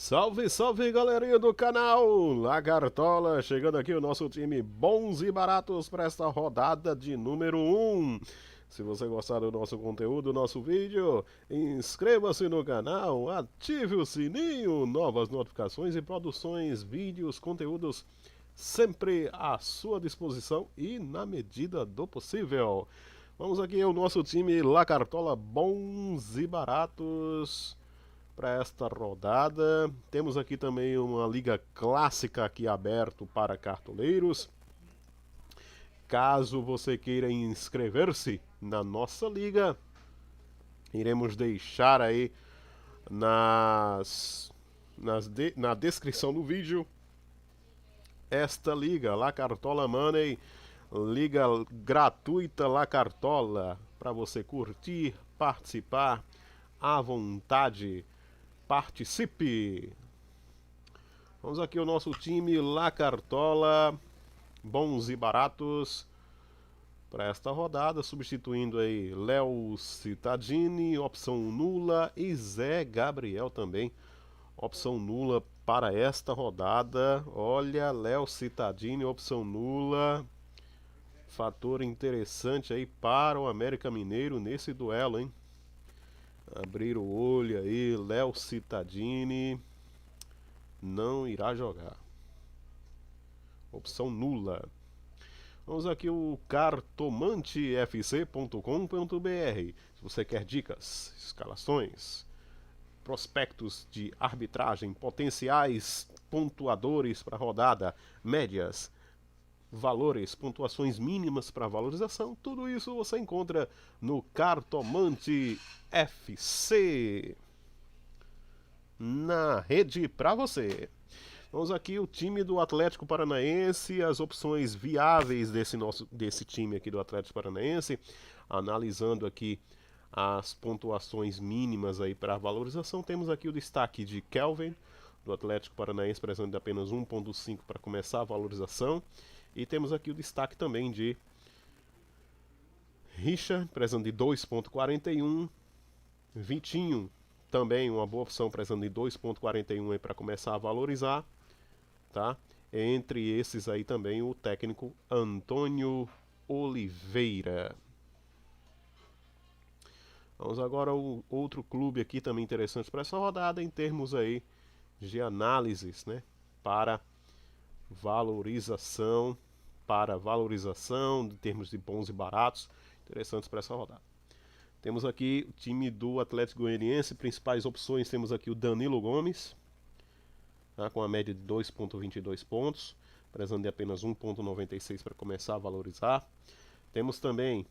Salve, salve galerinha do canal Lagartola, chegando aqui o nosso time bons e baratos para esta rodada de número 1. Se você gostar do nosso conteúdo, do nosso vídeo, inscreva-se no canal, ative o sininho, novas notificações e produções, vídeos, conteúdos sempre à sua disposição e na medida do possível. Vamos aqui ao nosso time Lagartola bons e baratos para esta rodada. Temos aqui também uma liga clássica aqui aberto para cartoleiros. Caso você queira inscrever-se na nossa liga, iremos deixar aí na descrição do vídeo esta liga, La Cartola Money, liga gratuita La Cartola, para você curtir, participar à vontade. Participe! Vamos aqui ao nosso time La Cartola, bons e baratos para esta rodada, substituindo aí Léo Cittadini, opção nula, e Zé Gabriel também, opção nula para esta rodada. Olha, Léo Cittadini, opção nula, fator interessante aí para o América Mineiro nesse duelo, hein? Abrir o olho aí, Léo Cittadini não irá jogar. Opção nula. Vamos aqui o cartomantefc.com.br. Se você quer dicas, escalações, prospectos de arbitragem, potenciais pontuadores para a rodada, médias, valores, pontuações mínimas para valorização, tudo isso você encontra no Cartomante FC, na rede para você. Vamos aqui o time do Atlético Paranaense, as opções viáveis desse time aqui do Atlético Paranaense, analisando aqui as pontuações mínimas aí para a valorização. Temos aqui o destaque de Kelvin do Atlético Paranaense, precisando de apenas 1.5 para começar a valorização. E temos aqui o destaque também de Richard, precisando de 2.41. Vitinho, também uma boa opção, precisando de 2.41 para começar a valorizar. Tá? Entre esses aí também o técnico Antônio Oliveira. Vamos agora ao outro clube aqui também interessante para essa rodada, em termos aí de análises, né? Para valorização, em termos de bons e baratos, interessantes para essa rodada. Temos aqui o time do Atlético Goianiense, principais opções, temos aqui o Danilo Gomes, tá, com a média de 2.22 pontos, precisando de apenas 1.96 para começar a valorizar. Temos também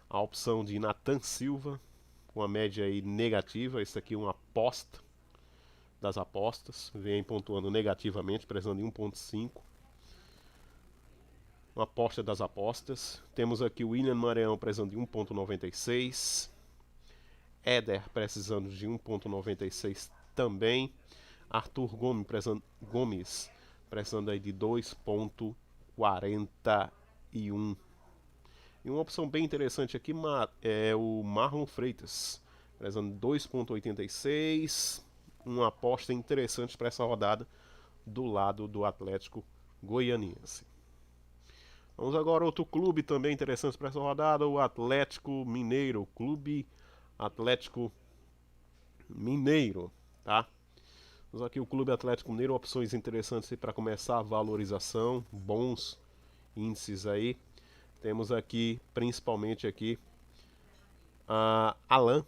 a opção de Nathan Silva, com a média aí negativa, esse aqui é uma aposta das apostas, vem pontuando negativamente, precisando de 1.5. Uma aposta das apostas. Temos aqui o William Maranhão precisando de 1.96. Éder precisando de 1.96 também. Arthur Gomes precisando aí de 2.41. E uma opção bem interessante aqui é o Marlon Freitas, precisando de 2.86. Uma aposta interessante para essa rodada do lado do Atlético Goianiense. Vamos agora a outro clube também interessante para essa rodada, o Atlético Mineiro, Clube Atlético Mineiro, tá? Vamos aqui o Clube Atlético Mineiro, opções interessantes para começar a valorização, bons índices aí. Temos aqui, principalmente aqui, Alan,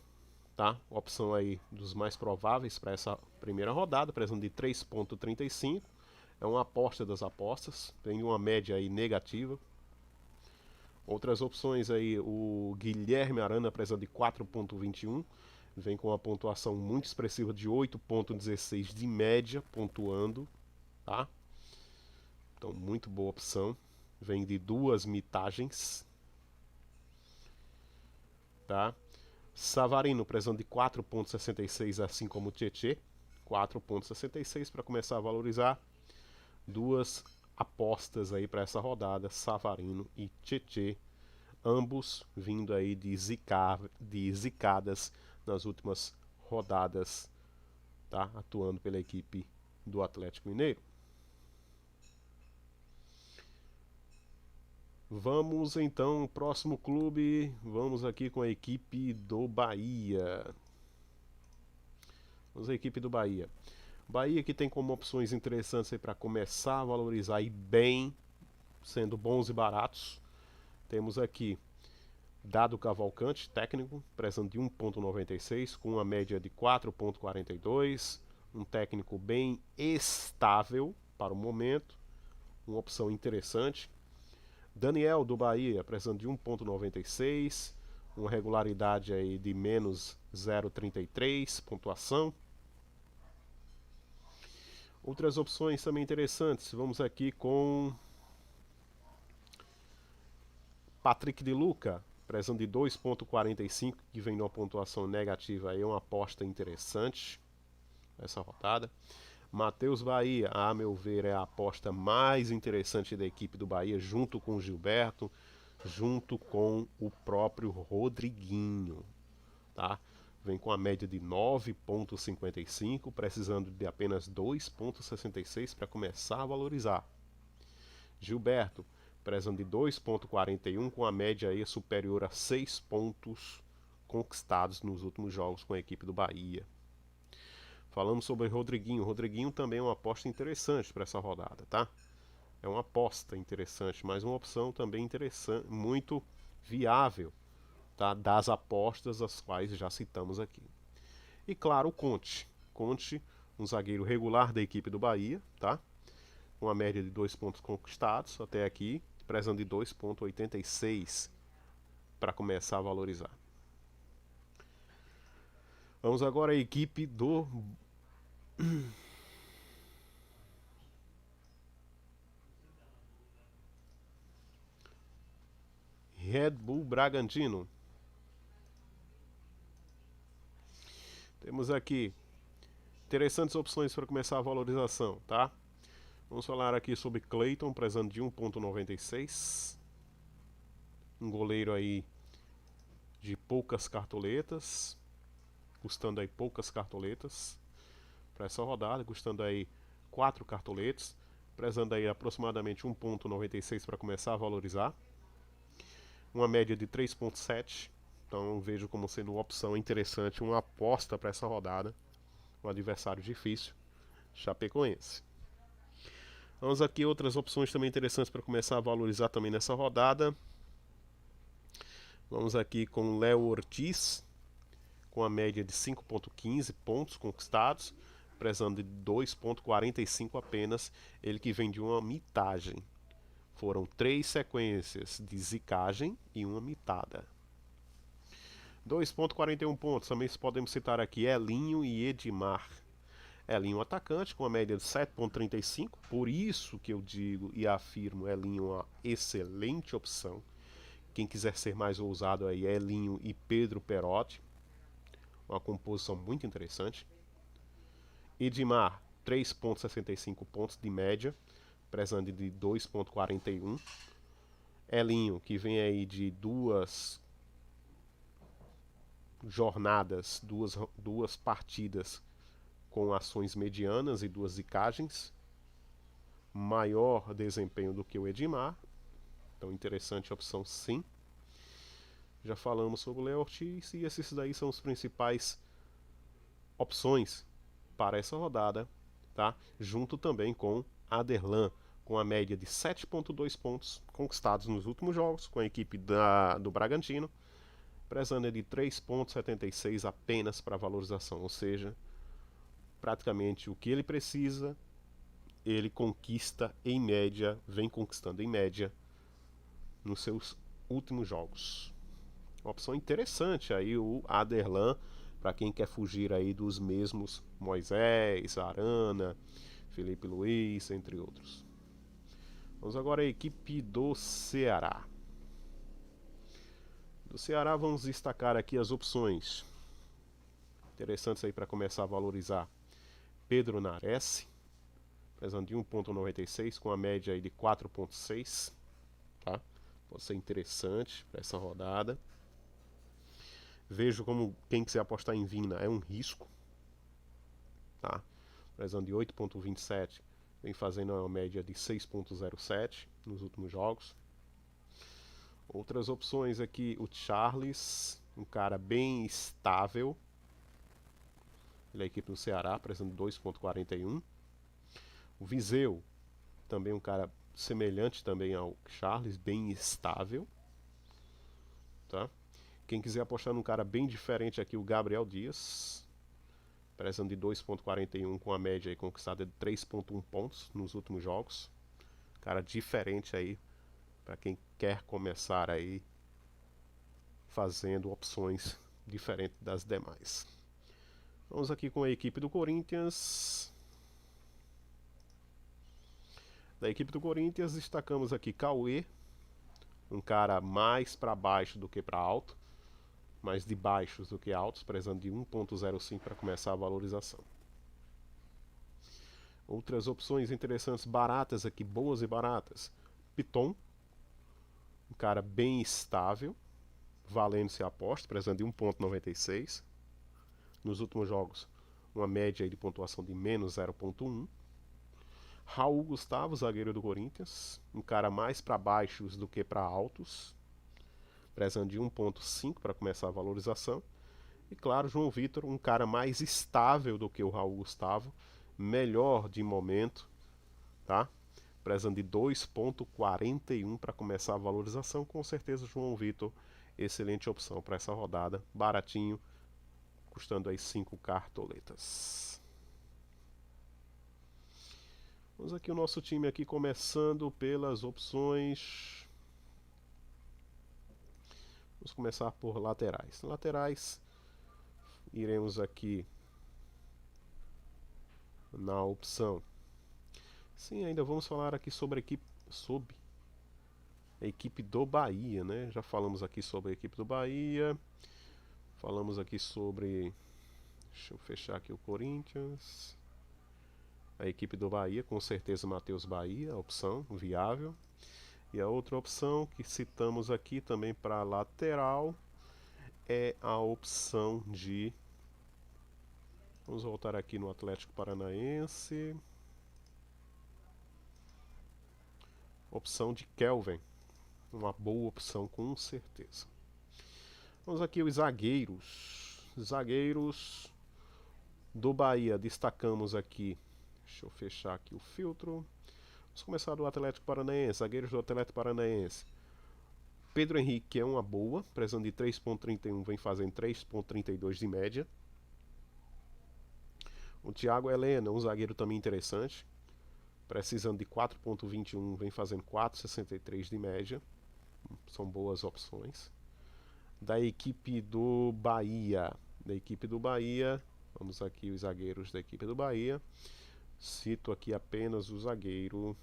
tá? Opção aí dos mais prováveis para essa primeira rodada, precisando de 3.35. É uma aposta das apostas, tem uma média aí negativa. Outras opções aí, o Guilherme Arana precisando de 4.21, vem com uma pontuação muito expressiva de 8.16 de média, pontuando, tá? Então, muito boa opção. Vem de 2 mitagens, tá? Savarino precisando de 4.66, assim como o Tietê, 4.66 para começar a valorizar. Duas apostas aí para essa rodada, Savarino e Tietê, ambos vindo aí de zicadas nas últimas rodadas tá? Atuando pela equipe do Atlético Mineiro. Vamos então, próximo clube, vamos aqui com a equipe do Bahia. Vamos à equipe do Bahia. Bahia que tem como opções interessantes para começar a valorizar e bem, sendo bons e baratos. Temos aqui Dado Cavalcante, técnico, prezando de 1,96 com uma média de 4,42. Um técnico bem estável para o momento, uma opção interessante. Daniel do Bahia, prezando de 1,96, uma regularidade aí de menos 0,33 pontuação. Outras opções também interessantes, vamos aqui com Patrick de Luca, prezando de 2,45, que vem numa pontuação negativa, aí é uma aposta interessante essa rodada. Matheus Bahia, a meu ver, é a aposta mais interessante da equipe do Bahia, junto com o Gilberto, junto com o próprio Rodriguinho, tá? Vem com a média de 9,55, precisando de apenas 2,66 para começar a valorizar. Gilberto, prezando de 2,41 com a média aí superior a 6 pontos conquistados nos últimos jogos com a equipe do Bahia. Falamos sobre Rodriguinho. Rodriguinho também é uma aposta interessante para essa rodada, tá? É uma aposta interessante, mas uma opção também interessante, muito viável, tá? Das apostas as quais já citamos aqui. E claro, o Conte. Conte, um zagueiro regular da equipe do Bahia, tá? Uma média de 2 pontos conquistados até aqui, prezando de 2,86 para começar a valorizar. Vamos agora à equipe do Red Bull Bragantino. Temos aqui interessantes opções para começar a valorização, tá? Vamos falar aqui sobre Clayton, prezando de 1,96. Um goleiro aí de poucas cartoletas, custando aí poucas cartoletas para essa rodada, custando aí 4 cartoletas, prezando aí aproximadamente 1,96 para começar a valorizar. Uma média de 3,7. Então vejo como sendo uma opção interessante, uma aposta para essa rodada. Um adversário difícil, Chapecoense. Vamos aqui outras opções também interessantes para começar a valorizar também nessa rodada. Vamos aqui com Léo Ortiz, com a média de 5,15 pontos conquistados, prezando de 2,45 apenas, ele que vem de uma mitagem. Foram 3 sequências de zicagem e uma mitada. 2,41 pontos, também podemos citar aqui Elinho e Edmar. Elinho atacante com a média de 7,35, por isso que eu digo e afirmo Elinho uma excelente opção. Quem quiser ser mais ousado aí, Elinho e Pedro Perotti, uma composição muito interessante. Edmar, 3,65 pontos de média, prezando de 2,41. Elinho, que vem aí de duas jornadas, duas partidas com ações medianas e 2 zicagens, maior desempenho do que o Edmar, então interessante a opção sim. Já falamos sobre o Léo Ortiz e esses daí são os principais opções para essa rodada, tá? Junto também com Aderlan, com a média de 7,2 pontos conquistados nos últimos jogos com a equipe do Bragantino, prezando de 3,76 apenas para valorização, ou seja, praticamente o que ele precisa, ele conquista em média, vem conquistando em média nos seus últimos jogos. Uma opção interessante aí o Aderlan, para quem quer fugir aí dos mesmos Moisés, Arana, Felipe Luiz, entre outros. Vamos agora à equipe do Ceará. Do Ceará vamos destacar aqui as opções interessantes aí para começar a valorizar. Pedro Nares, pesando de 1,96 com a média aí de 4,6, tá? Pode ser interessante para essa rodada. Vejo como quem quiser apostar em Vina é um risco, tá? Prezando de 8.27, vem fazendo uma média de 6.07 nos últimos jogos. Outras opções aqui, o Charles, um cara bem estável. Ele é equipe do Ceará, prezando 2.41. O Viseu, também um cara semelhante também ao Charles, bem estável, tá? Quem quiser apostar num cara bem diferente aqui, o Gabriel Dias, prezando de 2.41 com a média aí conquistada de 3.1 pontos nos últimos jogos. Cara diferente aí para quem quer começar aí fazendo opções diferentes das demais. Vamos aqui com a equipe do Corinthians. Da equipe do Corinthians destacamos aqui Cauê, um cara mais para baixo do que para alto, mais de baixos do que altos, prezando de 1.05 para começar a valorização. Outras opções interessantes, baratas aqui, boas e baratas. Piton, um cara bem estável, valendo-se a aposta, prezando de 1.96. Nos últimos jogos, uma média de pontuação de menos 0.1. Raul Gustavo, zagueiro do Corinthians, um cara mais para baixos do que para altos, prezando de 1.5 para começar a valorização. E claro, João Vitor, um cara mais estável do que o Raul Gustavo, melhor de momento, tá? Prezando de 2.41 para começar a valorização. Com certeza, João Vitor, excelente opção para essa rodada, baratinho, custando aí 5 cartoletas. Vamos aqui o nosso time aqui começando pelas opções. Vamos começar por laterais. Laterais, iremos aqui na opção. Sim, ainda vamos falar aqui sobre a equipe do Bahia, né? Já falamos aqui sobre a equipe do Bahia. Falamos aqui sobre... Deixa eu fechar aqui o Corinthians. A equipe do Bahia, com certeza Matheus Bahia, a opção viável. E a outra opção que citamos aqui também para lateral é a opção de... Vamos voltar aqui no Atlético Paranaense. Opção de Kelvin. Uma boa opção, com certeza. Vamos aqui os zagueiros. Zagueiros do Bahia, destacamos aqui. Deixa eu fechar aqui o filtro. Vamos começar do Atlético Paranaense. Zagueiros do Atlético Paranaense. Pedro Henrique é uma boa, prezando de 3.31, vem fazendo 3.32 de média. O Thiago Helena, um zagueiro também interessante, precisando de 4.21, vem fazendo 4.63 de média. São boas opções. Da equipe do Bahia, vamos aqui os zagueiros da equipe do Bahia. Cito aqui apenas o zagueiro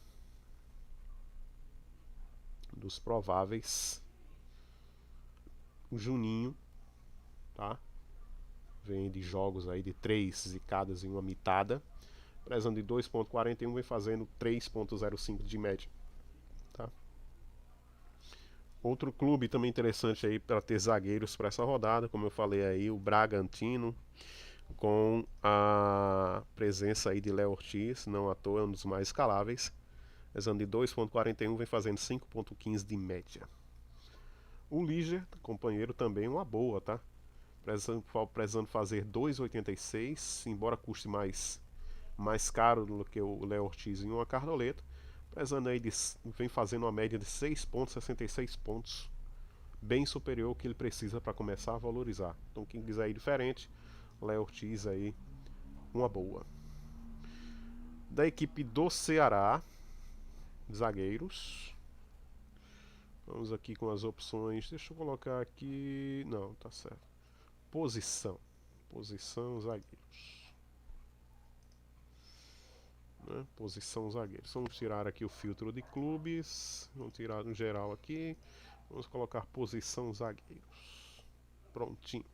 dos prováveis, o Juninho, tá? Vem de jogos aí de 3 zicadas em uma mitada, prezando de 2.41, vem fazendo 3.05 de média, tá? Outro clube também interessante aí para ter zagueiros para essa rodada, como eu falei aí, o Bragantino, com a presença aí de Léo Ortiz, não à toa, é um dos mais escaláveis. Prezando de 2.41, vem fazendo 5.15 de média. O Liger, companheiro, também uma boa, tá? Precisando fazer 2,86, embora custe mais caro do que o Léo Ortiz em uma cartoleta. Precisando aí vem fazendo uma média de 6,66 pontos, bem superior ao que ele precisa para começar a valorizar. Então quem quiser ir diferente, Léo Ortiz aí, uma boa. Da equipe do Ceará, zagueiros. Vamos aqui com as opções. Deixa eu colocar aqui. Não, tá certo. Posição, zagueiros. Né? Posição zagueiros. Vamos tirar aqui o filtro de clubes. Vamos tirar no geral aqui. Vamos colocar posição zagueiros. Prontinho.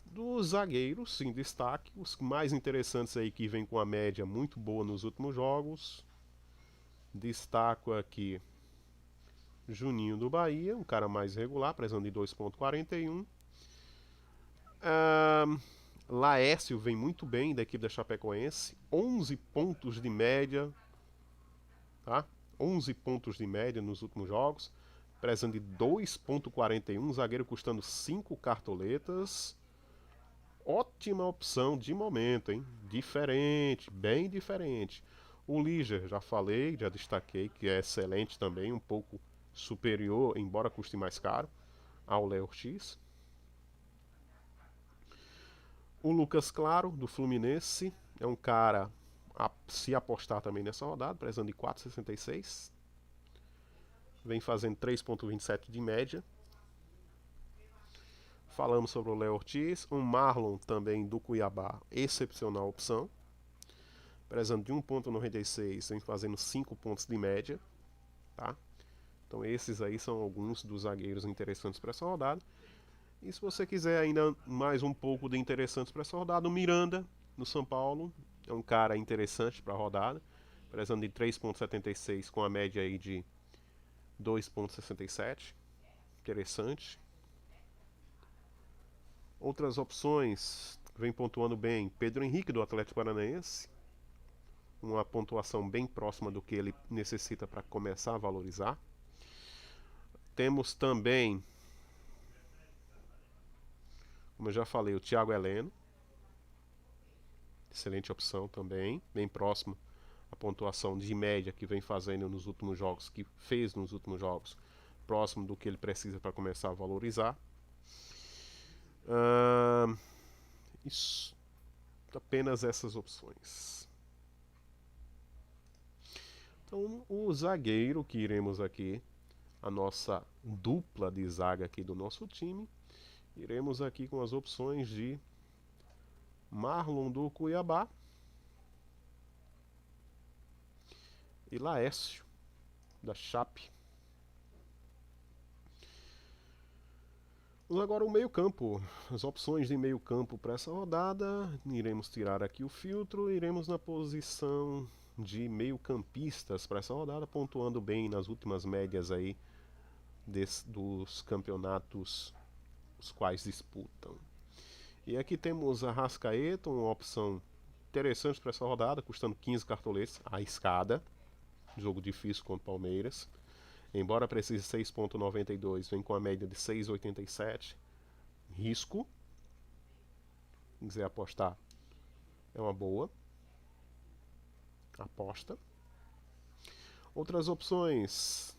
Dos zagueiros, em destaque, os mais interessantes aí que vem com a média muito boa nos últimos jogos. Destaco aqui Juninho do Bahia, um cara mais regular, prezando de 2.41. Laércio vem muito bem da equipe da Chapecoense, 11 pontos de média, tá? 11 pontos de média nos últimos jogos, prezando de 2,41, zagueiro custando 5 cartoletas. Ótima opção de momento, hein? Diferente, bem diferente. O Liger, já falei, já destaquei que é excelente também, um pouco superior, embora custe mais caro, ao Léo Ortiz. O Lucas Claro, do Fluminense, é um cara a se apostar também nessa rodada, prezando de 4,66. Vem fazendo 3,27 de média. Falamos sobre o Léo Ortiz. O Marlon também do Cuiabá, excepcional opção. Prezando de 1,96, vem fazendo 5 pontos de média. Tá? Então esses aí são alguns dos zagueiros interessantes para essa rodada. E se você quiser ainda mais um pouco de interessantes para essa rodada, o Miranda, no São Paulo, é um cara interessante para a rodada. Prezando de 3,76 com a média aí de 2,67. Interessante. Outras opções vem pontuando bem Pedro Henrique do Atlético Paranaense, uma pontuação bem próxima do que ele necessita para começar a valorizar. Temos também, como eu já falei, o Thiago Heleno, excelente opção também, bem próximo à pontuação de média que vem fazendo nos últimos jogos, que fez nos últimos jogos, próximo do que ele precisa para começar a valorizar. Isso, apenas essas opções. Então, o zagueiro que iremos aqui, a nossa dupla de zaga aqui do nosso time, iremos aqui com as opções de Marlon do Cuiabá e Laércio da Chape. Agora o meio-campo, as opções de meio-campo para essa rodada, iremos tirar aqui o filtro, iremos na posição de meio-campistas para essa rodada, pontuando bem nas últimas médias aí dos campeonatos os quais disputam. E aqui temos a Arrascaeta, uma opção interessante para essa rodada, custando 15 cartoletes, a escada, jogo difícil contra o Palmeiras. Embora precise 6,92, vem com a média de 6,87. Risco. Se quiser apostar, é uma boa aposta. Outras opções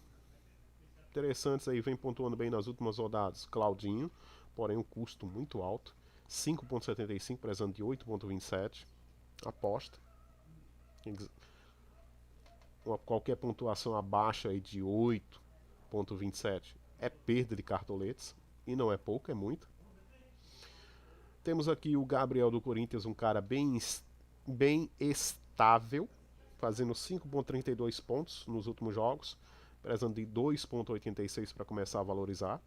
interessantes aí, vem pontuando bem nas últimas rodadas. Claudinho, porém um custo muito alto. 5,75, prezando de 8,27. Aposta. Qualquer pontuação abaixo aí de 8,27 é perda de cartoletes. E não é pouco, é muito. Temos aqui o Gabriel do Corinthians, um cara bem estável, fazendo 5,32 pontos nos últimos jogos, prezando de 2,86 para começar a valorizar.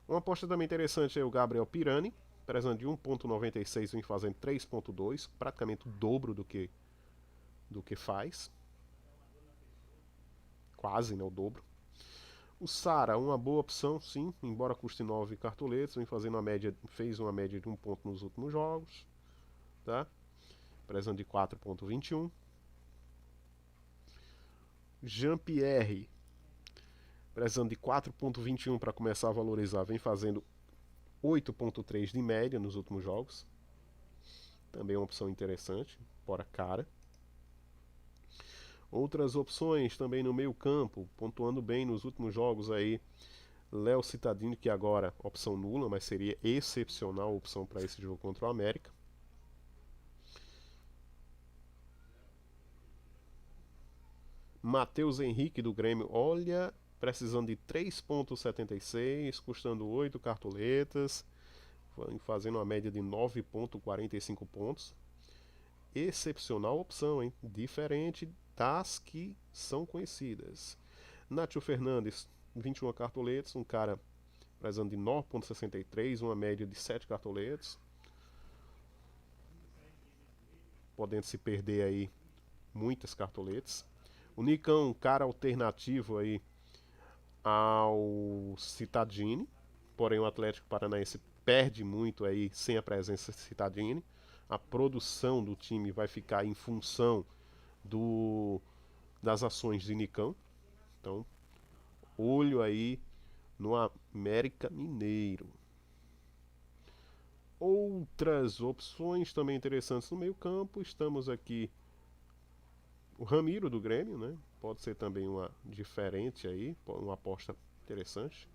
Uma aposta também interessante é o Gabriel Pirani, prezando de 1,96, vem fazendo 3,2, praticamente o dobro do que faz. Quase, né, o dobro. O Sara, uma boa opção, sim, embora custe 9 cartoletes, vem fazendo fez uma média de 1 ponto nos últimos jogos, tá? Prezando de 4,21. Jean-Pierre, prezando de 4,21 para começar a valorizar, vem fazendo 8,3 de média nos últimos jogos. Também é uma opção interessante, fora cara. Outras opções também no meio campo, pontuando bem nos últimos jogos aí. Léo Cittadini, que agora opção nula, mas seria excepcional opção para esse jogo contra o América. Matheus Henrique do Grêmio, olha, precisando de 3,76, custando 8 cartoletas, fazendo uma média de 9,45 pontos. Excepcional opção, hein? Diferente das que são conhecidas. Nátio Fernandes, 21 cartoletas, um cara precisando de 9,63, uma média de 7 cartoletas. Podendo se perder aí muitas cartoletas. O Nicão, um cara alternativo aí ao Cittadini, Porém, o Atlético Paranaense perde muito aí sem a presença de Cittadini. A produção do time vai ficar em função das ações de Nicão. Então, olho aí no América Mineiro. Outras opções também interessantes no meio-campo. Estamos aqui o Ramiro do Grêmio, né? Pode ser também uma diferente aí, uma aposta interessante.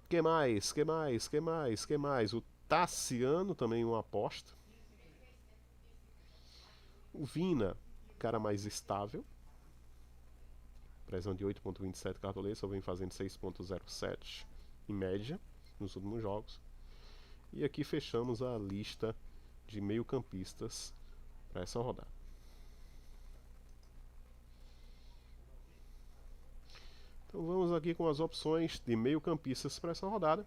Que mais? Que mais? O Tassiano também uma aposta. O Vina, cara mais estável. Precisando de 8.27 cartoletas, só vem fazendo 6.07 em média nos últimos jogos. E aqui fechamos a lista de meio-campistas para essa rodada. Então vamos aqui com as opções de meio-campistas para essa rodada.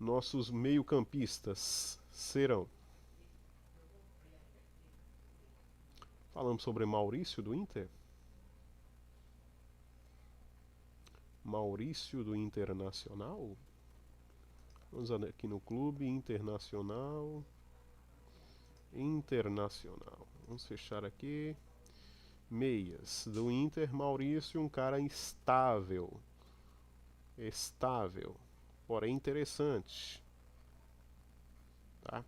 Nossos meio-campistas serão. Falamos sobre Maurício do Inter. Maurício do Internacional. Vamos aqui no clube Internacional. Vamos fechar aqui. Meias do Inter, Maurício, um cara estável, porém interessante, tá?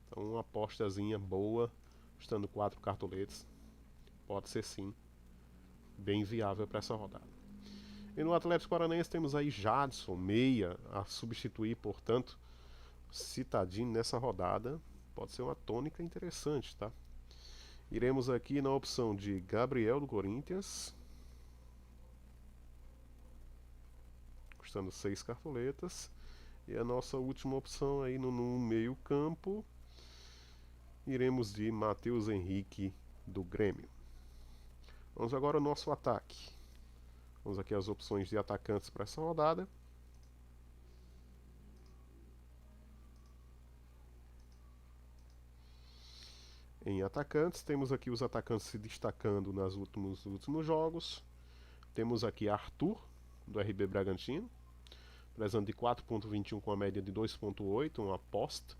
Então uma apostazinha boa, custando 4 cartoletes, pode ser sim bem viável para essa rodada. E no Atlético Paranaense temos aí Jadson, meia, a substituir, portanto, Cittadini nessa rodada, pode ser uma tônica interessante, tá? Iremos aqui na opção de Gabriel do Corinthians, custando 6 cartoletas. E a nossa última opção aí no meio campo, iremos de Matheus Henrique do Grêmio. Vamos agora ao nosso ataque. Vamos aqui as opções de atacantes para essa rodada. Em atacantes, temos aqui os atacantes se destacando nos últimos jogos. Temos aqui Arthur, do RB Bragantino, prezando de 4.21 com a média de 2.8, uma aposta.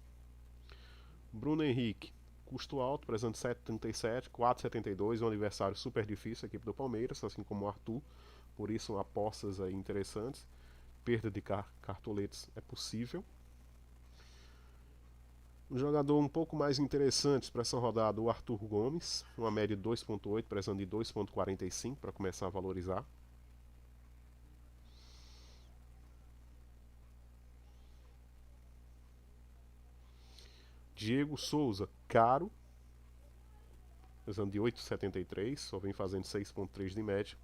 Bruno Henrique, custo alto, prezando de 7.37, 4.72, um adversário super difícil, a equipe do Palmeiras, assim como o Arthur, por isso apostas aí interessantes. Perda de cartoletes é possível. Um jogador um pouco mais interessante para essa rodada, o Arthur Gomes, uma média de 2.8, prezando de 2.45 para começar a valorizar. Diego Souza, caro, prezando de 8.73, só vem fazendo 6.3 de média.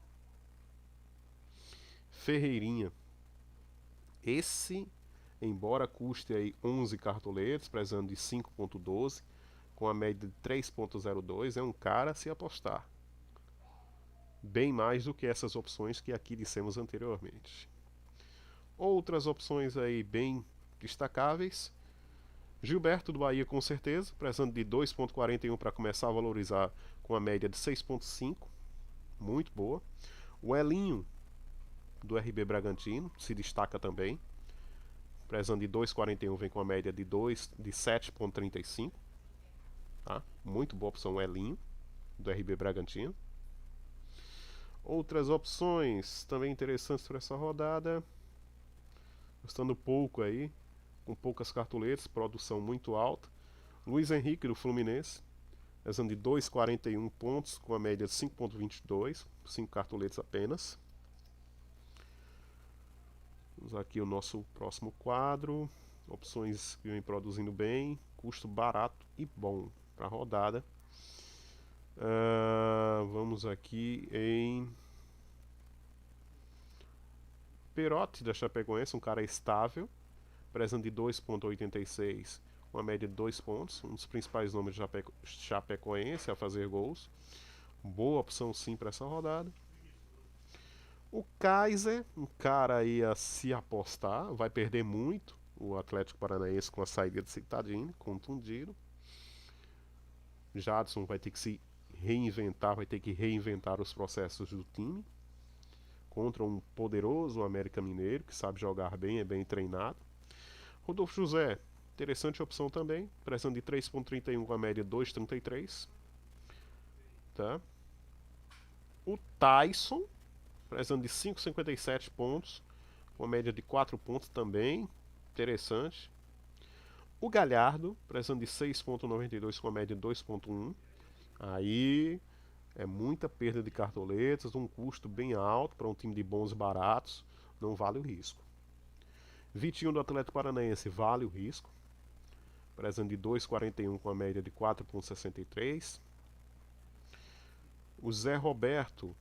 Ferreirinha, esse, embora custe aí 11 cartoletes, prezando de 5.12, com a média de 3.02, é um cara a se apostar. Bem mais do que essas opções que aqui dissemos anteriormente. Outras opções aí bem destacáveis. Gilberto do Bahia com certeza, prezando de 2.41 para começar a valorizar com a média de 6.5, muito boa. O Elinho do RB Bragantino se destaca também, prezando de 2.41 vem com a média de 7.35, tá? Muito boa opção o Elinho do RB Bragantino. Outras opções também interessantes para essa rodada, gostando pouco aí, com poucas cartoletas, produção muito alta. Luiz Henrique do Fluminense, usando de 2,41 pontos, com a média de 5,22, 5 cartoletas apenas. Vamos aqui o nosso próximo quadro. Opções que vem produzindo bem, custo barato e bom para a rodada. Vamos aqui em Perotti da Chapecoense, um cara estável, prezando de 2.86, uma média de 2 pontos, um dos principais nomes de Chapecoense a fazer gols. Boa opção sim para essa rodada. O Kaiser, um cara aí a se apostar, vai perder muito o Atlético Paranaense com a saída de Cittadini, contundido. Jadson vai ter que se reinventar, vai ter que reinventar os processos do time. contra um poderoso América Mineiro, que sabe jogar bem, é bem treinado. Rodolfo José, interessante opção também, pressão de 3.31 com a média 2.33. Tá? O Tyson, pressão de 5,57 pontos, com a média de 4 pontos também, interessante. O Galhardo, pressão de 6,92 com a média de 2,1. Aí é muita perda de cartoletas, um custo bem alto para um time de bons e baratos, não vale o risco. Vitinho do Atlético Paranaense vale o risco, pressão de 2,41 com a média de 4,63. O Zé Roberto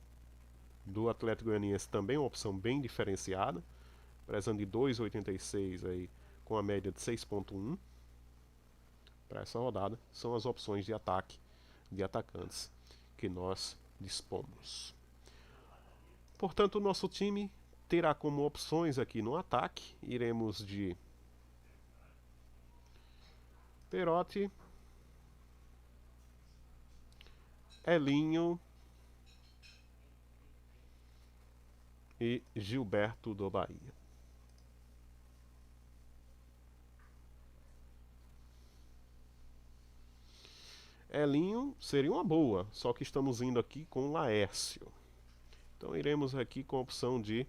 do Atlético Goianiense também é uma opção bem diferenciada, pressão de 2,86 aí com a média de 6,1. Para essa rodada são as opções de ataque de atacantes que nós dispomos. Portanto, o nosso time terá como opções aqui no ataque, iremos de Perotti, Elinho e Gilberto do Bahia. Elinho seria uma boa, só que estamos indo aqui com Laércio. Então iremos aqui com a opção de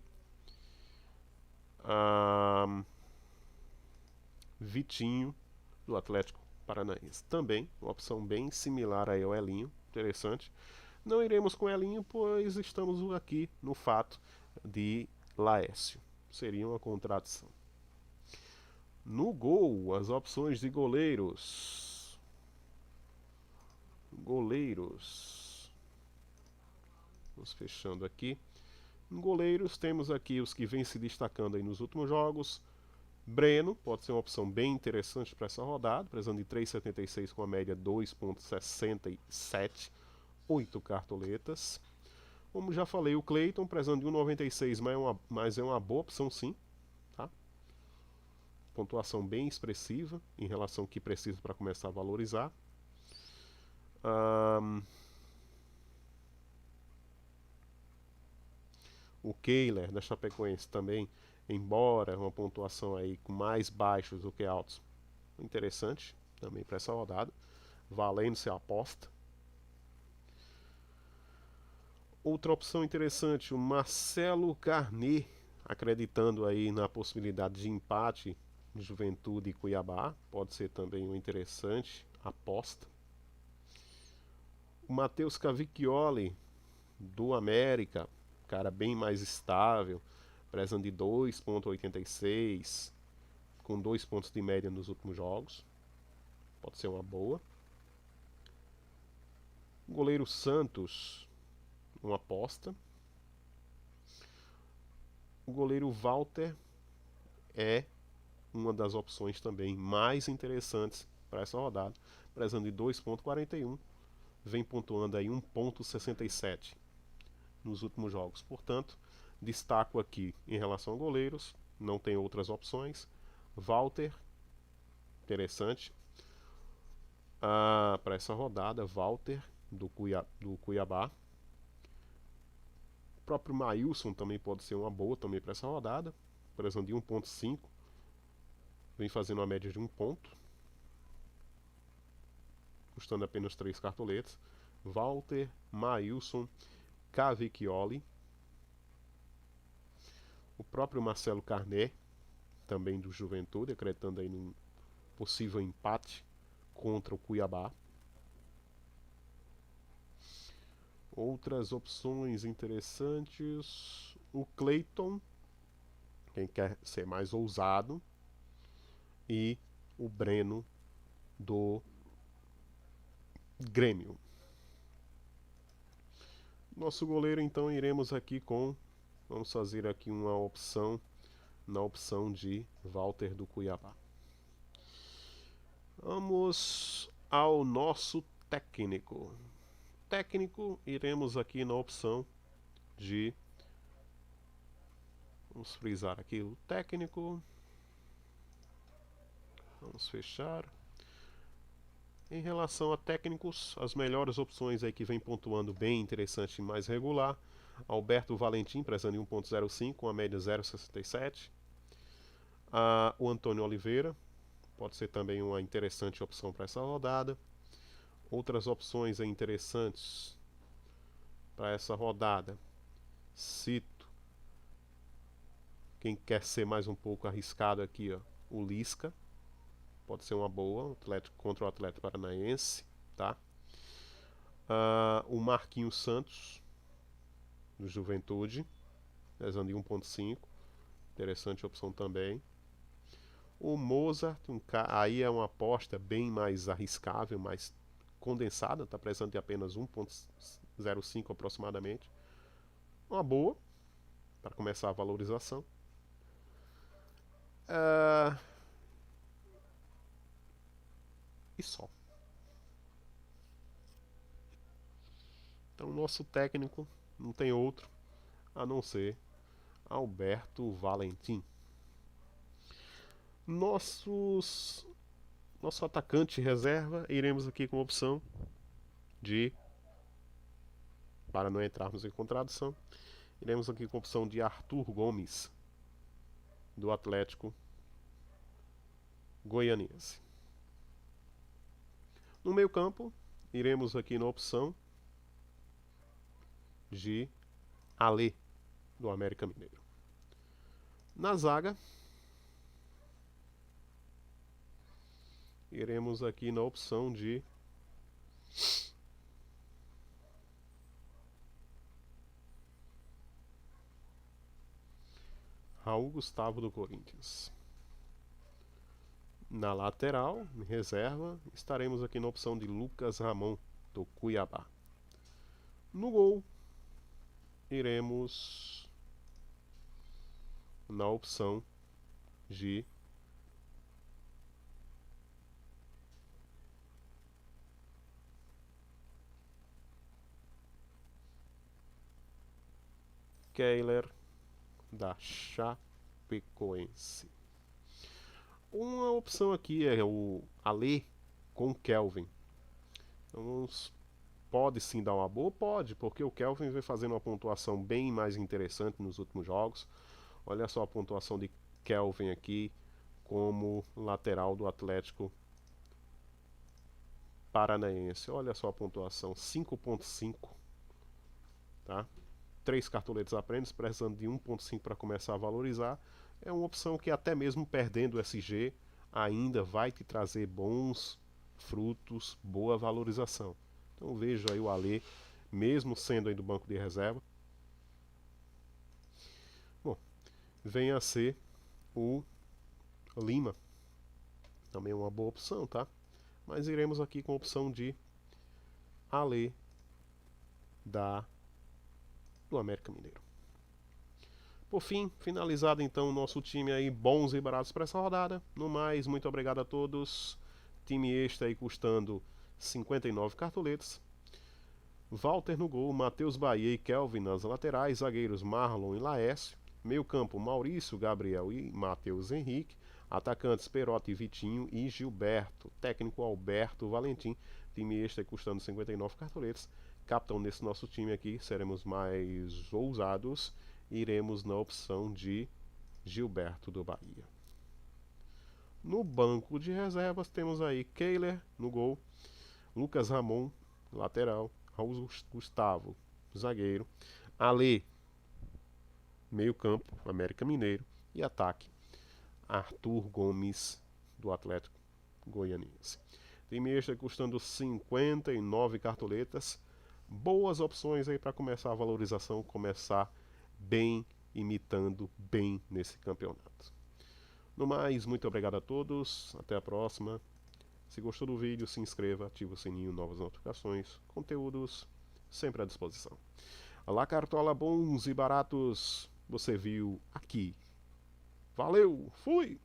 Vitinho do Atlético Paranaense. Também uma opção bem similar aí ao Elinho, interessante. Não iremos com Elinho, pois estamos aqui no fato de Laércio. Seria uma contradição. No gol, as opções de goleiros. Vamos fechando aqui. Em goleiros temos aqui os que vêm se destacando aí nos últimos jogos. Breno pode ser uma opção bem interessante para essa rodada, precisando de 3,76 com a média 2,67, 8 cartoletas. Como já falei, o Cleiton precisando de 1,96, mas é uma boa opção sim. Tá? Pontuação bem expressiva em relação ao que precisa para começar a valorizar. O Kehler da Chapecoense também, embora uma pontuação aí com mais baixos do que altos, interessante também para essa rodada, valendo-se a aposta. Outra opção interessante, o Marcelo Carnet, acreditando aí na possibilidade de empate de Juventude e Cuiabá, pode ser também uma interessante aposta. O Matheus Cavicchioli do América, cara bem mais estável, prezando de 2,86, com 2 pontos de média nos últimos jogos. Pode ser uma boa. O goleiro Santos, uma aposta. O goleiro Walter é uma das opções também mais interessantes para essa rodada, prezando de 2,41, vem pontuando aí 1,67 nos últimos jogos. Portanto, destaco aqui em relação a goleiros, não tem outras opções. Walter, interessante. Para essa rodada, Walter do Cuiabá. O próprio Maílson também pode ser uma boa também para essa rodada, prezando de 1,5, vem fazendo uma média de 1 ponto, custando apenas 3 cartoletas. Walter, Maílson, Cavicchioli. O próprio Marcelo Carnet, também do Juventude, acreditando aí num possível empate contra o Cuiabá. Outras opções interessantes, o Cleiton, quem quer ser mais ousado, e o Breno do Grêmio. Nosso goleiro, então, iremos aqui vamos fazer aqui uma opção na opção de Walter do Cuiabá. Vamos ao nosso técnico. Técnico, iremos aqui na opção de, vamos frisar aqui o técnico, vamos fechar. Em relação a técnicos, as melhores opções aí que vem pontuando bem interessante e mais regular Alberto Valentim, prezando em 1.05, com a média 0,67. O Antônio Oliveira, pode ser também uma interessante opção para essa rodada. Outras opções interessantes para essa rodada. Cito, quem quer ser mais um pouco arriscado aqui, ó, o Lisca. Pode ser uma boa, contra o Atlético Paranaense, tá? O Marquinhos Santos, do Juventude, pesando em 1.5. Interessante opção também. O Mozart, aí é uma aposta bem mais arriscável, mais condensada, está pesando em apenas 1.05 aproximadamente. Uma boa, para começar a valorização. E só. Então, o nosso técnico não tem outro a não ser Alberto Valentim. Nosso atacante reserva, iremos aqui com a opção de, para não entrarmos em contradição, iremos aqui com a opção de Arthur Gomes, do Atlético Goianiense. No meio campo, iremos aqui na opção de Alê, do América Mineiro. Na zaga, iremos aqui na opção de Raul Gustavo, do Corinthians. Na lateral, em reserva, estaremos aqui na opção de Lucas Ramon, do Cuiabá. No gol, iremos na opção de Keiler, da Chapecoense. Uma opção aqui é o Alê com Kelvin. Então, pode sim dar uma boa? Pode, porque o Kelvin vem fazendo uma pontuação bem mais interessante nos últimos jogos. Olha só a pontuação de Kelvin aqui como lateral do Atlético Paranaense. Olha só a pontuação, 5.5, tá? 3 cartoletas aprendes, precisando de 1.5 para começar a valorizar. É uma opção que até mesmo perdendo o SG ainda vai te trazer bons frutos, boa valorização. Então vejo aí o Alê, mesmo sendo aí do banco de reserva. Bom, vem a ser o Lima, também é uma boa opção, tá? Mas iremos aqui com a opção de Alê do América Mineiro. Por fim, finalizado então o nosso time aí, bons e baratos para essa rodada. No mais, muito obrigado a todos. Time extra aí custando 59 cartoletas. Walter no gol, Matheus Bahia e Kelvin nas laterais, zagueiros Marlon e Laércio. Meio campo, Maurício, Gabriel e Matheus Henrique. Atacantes, Perotti, Vitinho e Gilberto. Técnico, Alberto Valentim. Time extra custando 59 cartoletas. Capitão nesse nosso time aqui, seremos mais ousados. Iremos na opção de Gilberto do Bahia. No banco de reservas temos aí Keiler no gol, Lucas Ramon, lateral, Raul Gustavo, zagueiro, Alê, meio campo, América Mineiro, e ataque, Arthur Gomes, do Atlético Goianiense. Time extra custando 59 cartoletas. Boas opções aí para começar a valorização, começar bem, imitando bem nesse campeonato. No mais, muito obrigado a todos, até a próxima. Se gostou do vídeo, se inscreva, ative o sininho, novas notificações, conteúdos sempre à disposição. Lá Cartola, bons e baratos, você viu aqui. Valeu, fui!